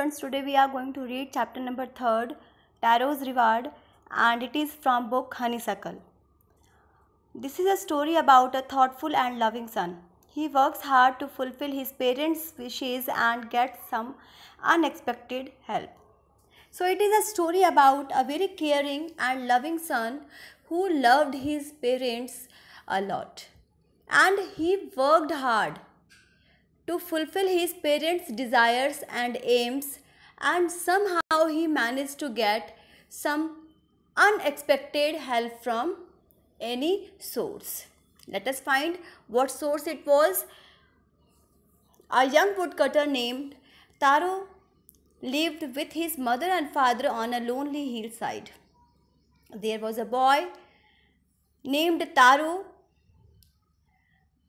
students, today we are going to read chapter number 3, Taro's Reward, and it is from book Honeysuckle. This is a story about a thoughtful and loving son. He works hard to fulfill his parents' wishes and gets some unexpected help. So it is a story about a very caring and loving son who loved his parents a lot. And he worked hard to fulfill his parents' desires and aims, and somehow he managed to get some unexpected help from any source. Let us find what source it was. A young woodcutter named Taro lived with his mother and father on a lonely hillside. There was a boy named Taro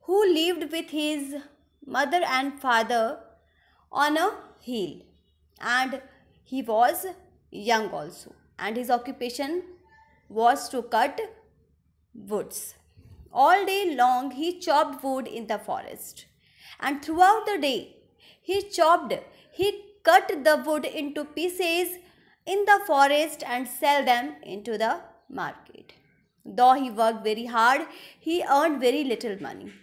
who lived with his mother and father on a hill, and he was young also, and his occupation was to cut woods. All day long he chopped wood in the forest, and throughout the day he cut the wood into pieces in the forest and sell them into the market. Though he worked very hard, he earned very little money.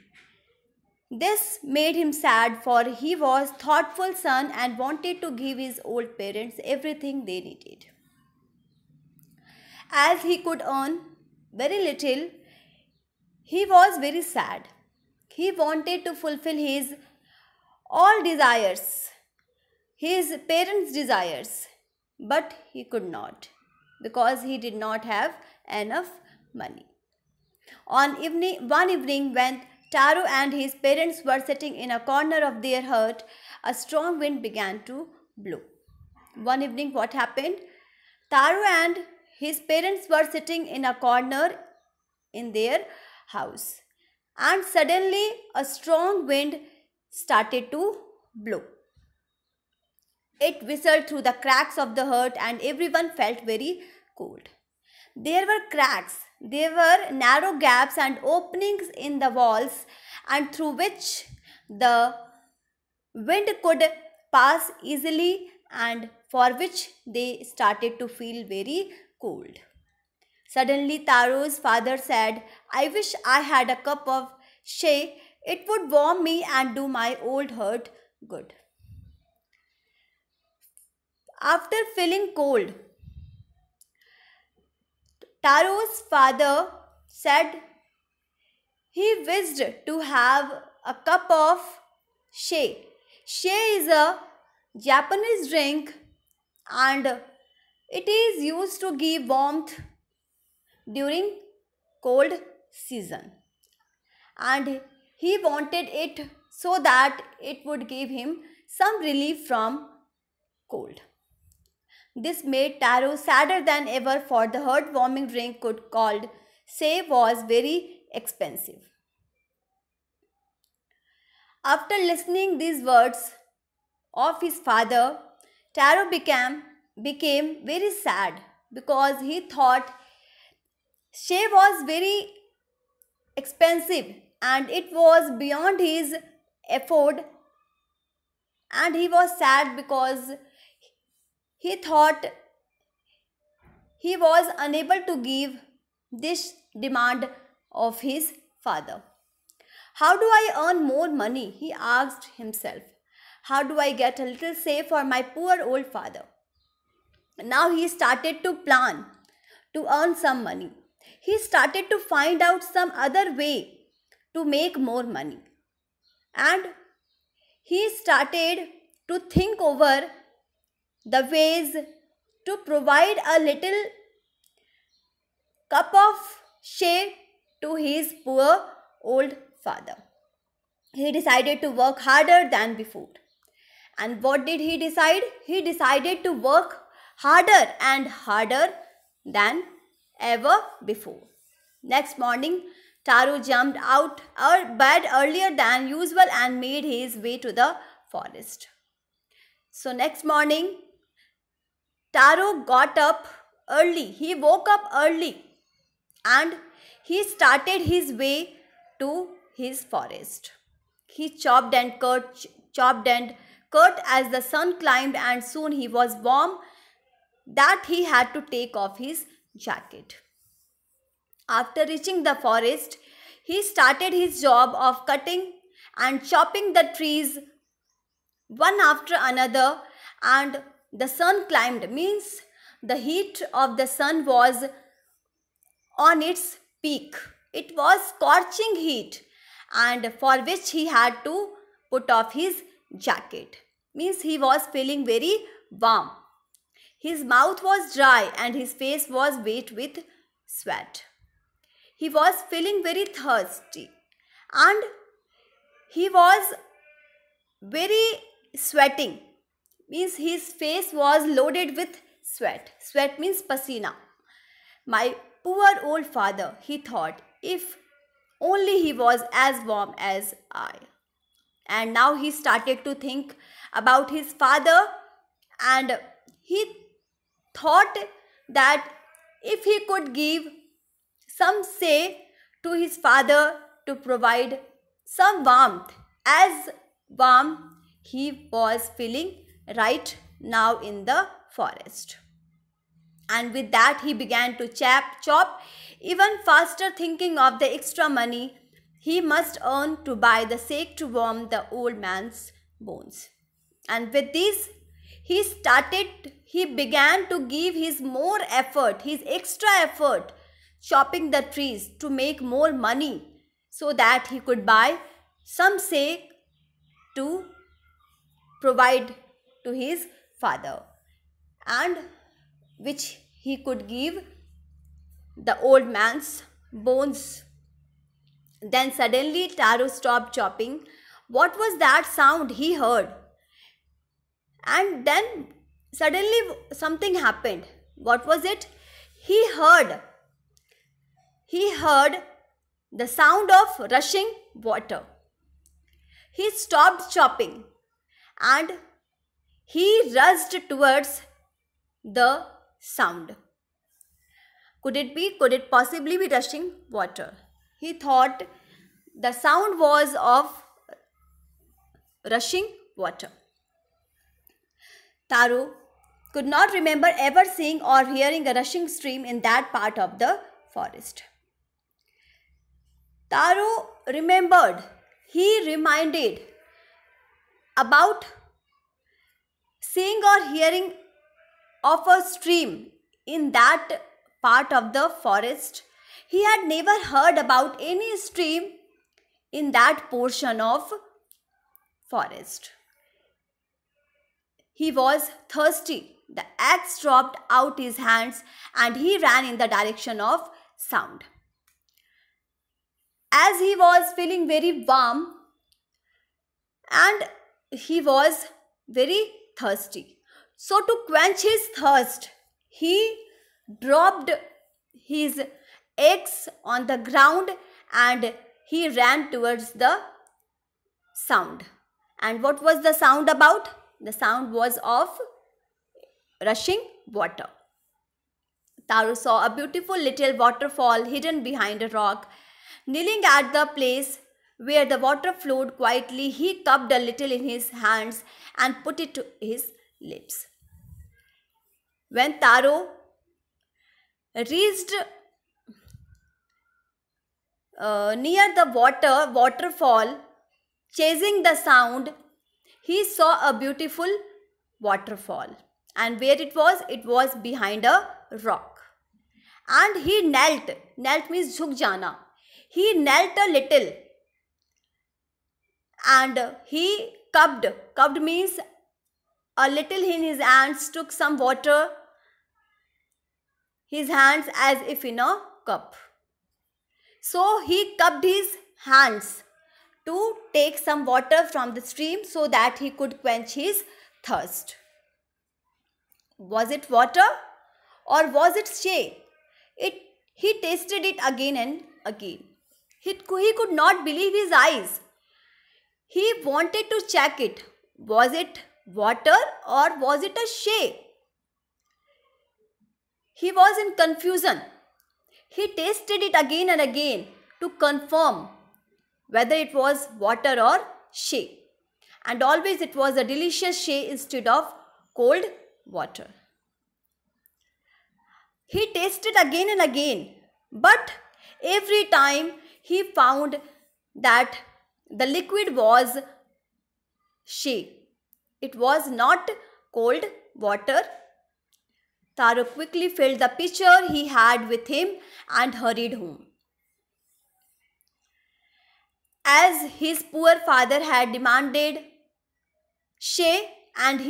This made him sad, for he was a thoughtful son and wanted to give his old parents everything they needed. As he could earn very little, he was very sad. He wanted to fulfill his all desires, his parents' desires, but he could not because he did not have enough money. One evening when Taro and his parents were sitting in a corner of their hut, a strong wind began to blow. One evening, what happened? Taro and his parents were sitting in a corner in their house, and suddenly a strong wind started to blow. It whistled through the cracks of the hut, and everyone felt very cold. There were cracks, there were narrow gaps and openings in the walls, and through which the wind could pass easily, and for which they started to feel very cold. Suddenly Taro's father said, "I wish I had a cup of shay. It would warm me and do my old hurt good." After feeling cold, Taro's father said he wished to have a cup of shay. Shay is a Japanese drink, and it is used to give warmth during cold season, and he wanted it so that it would give him some relief from cold. This made Taro sadder than ever, for the heart-warming drink called shay was very expensive. After listening these words of his father, Taro became very sad because he thought shay was very expensive and it was beyond his afford, and he was sad because he thought he was unable to give this demand of his father. How do I earn more money? He asked himself. How do I get a little shay for my poor old father? Now he started to plan to earn some money. He started to find out some other way to make more money. And he started to think over the ways to provide a little cup of shay to his poor old father. He decided to work harder than before. And what did he decide? He decided to work harder and harder than ever before. Next morning, Taro jumped out of bed earlier than usual and made his way to the forest. So next morning, Taro got up early. He woke up early and he started his way to his forest. He chopped and cut as the sun climbed, and soon he was warm that he had to take off his jacket. After reaching the forest, he started his job of cutting and chopping the trees one after another, and the sun climbed means the heat of the sun was on its peak. It was scorching heat, and for which he had to put off his jacket. Means he was feeling very warm. His mouth was dry and his face was wet with sweat. He was feeling very thirsty, and he was very sweating. Means his face was loaded with sweat. Sweat means pasina. My poor old father, he thought, if only he was as warm as I. And now he started to think about his father, and he thought that if he could give some say to his father to provide some warmth, as warm he was feeling right now in the forest. And with that he began to chop even faster, thinking of the extra money he must earn to buy the sake to warm the old man's bones. And with this he began to give his more effort, his extra effort, chopping the trees to make more money so that he could buy some sake to provide to his father, and which he could give the old man's bones. Then suddenly Taro stopped chopping. What was that sound he heard? And then suddenly something happened. What was it? He heard the sound of rushing water. He stopped chopping and he rushed towards the sound. Could it possibly be rushing water? He thought the sound was of rushing water. Taro could not remember ever seeing or hearing a rushing stream in that part of the forest. Taro reminded about seeing or hearing of a stream in that part of the forest. He had never heard about any stream in that portion of forest. He was thirsty. The axe dropped out his hands and he ran in the direction of sound. As he was feeling very warm and he was very thirsty, so to quench his thirst, he dropped his axe on the ground and he ran towards the sound. And what was the sound about? The sound was of rushing water. Taro saw a beautiful little waterfall hidden behind a rock. Kneeling at the place where the water flowed quietly, he cupped a little in his hands and put it to his lips. When Taro reached near the waterfall, chasing the sound, he saw a beautiful waterfall. And where it was? It was behind a rock. And he knelt. Knelt means jhuk jana. He knelt a little and he cupped. Cupped means a little in his hands, took some water, his hands as if in a cup. So he cupped his hands to take some water from the stream so that he could quench his thirst. Was it water or was it shea? He tasted it again and again. He could not believe his eyes. He wanted to check it. Was it water or was it a shea? He was in confusion. He tasted it again and again to confirm whether it was water or shea. and always it was a delicious Shay instead of cold water. He tasted again and again, but every time he found that the liquid was Shay. It was not cold water. Taro quickly filled the pitcher he had with him and hurried home. As his poor father had demanded Shay and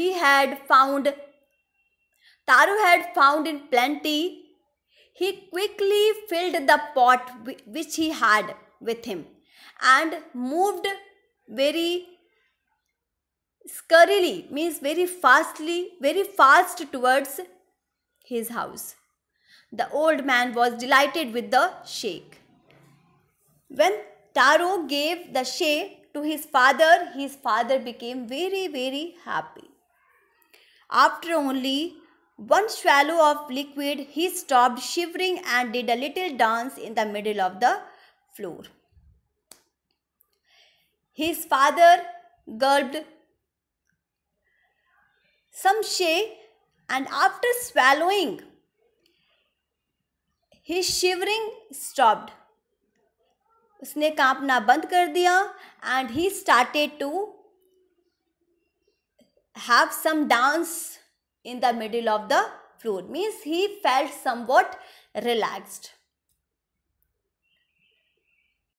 Taro had found in plenty, he quickly filled the pot which he had with him and moved very scurrily, means very fast towards his house. The old man was delighted with the shake. When Taro gave the Shay to his father became very happy. After only one swallow of liquid, he stopped shivering and did a little dance in the middle of the floor. His father gulped some Shay and after swallowing, his shivering stopped. उसने कांपना बंद कर दिया and he started to have some dance in the middle of the floor. Means he felt somewhat relaxed.